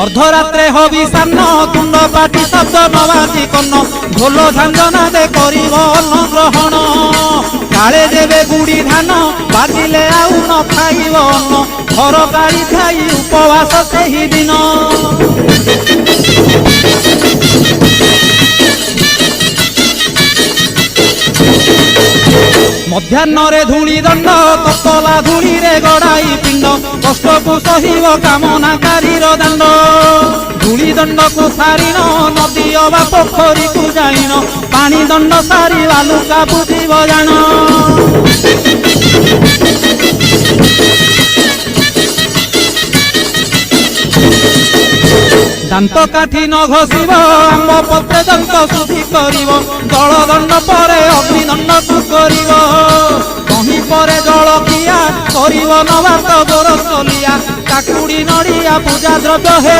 अर्धरात्रे hobby सान्न तुंड पाटी शब्द नबाजी कन्न ढोल झांझना दे करिब अन्न ग्रहण काले देवे गुड़ी धान बाजिले आउ न खाइब अन्न घर गाड़ी खाई उपवास सेही दिन मध्याह्न धूली दंड ततला धूली रे गड़ाई पिंड कष्ट को सहिब कामनाकारी दांड धूली दंड को सारिन नदी अबा पोखरी को जाइन पानी दंड सारी बालुका बुझिब जान दांत काठी न घोषिब आंब पत्रे दंत शुद्धि करिब जल दंड पर अग्निदंड को करिब कहीं पर जल किया करिब नबात गोरसलिया काकुड़ी नड़िया पूजा द्रव्य हे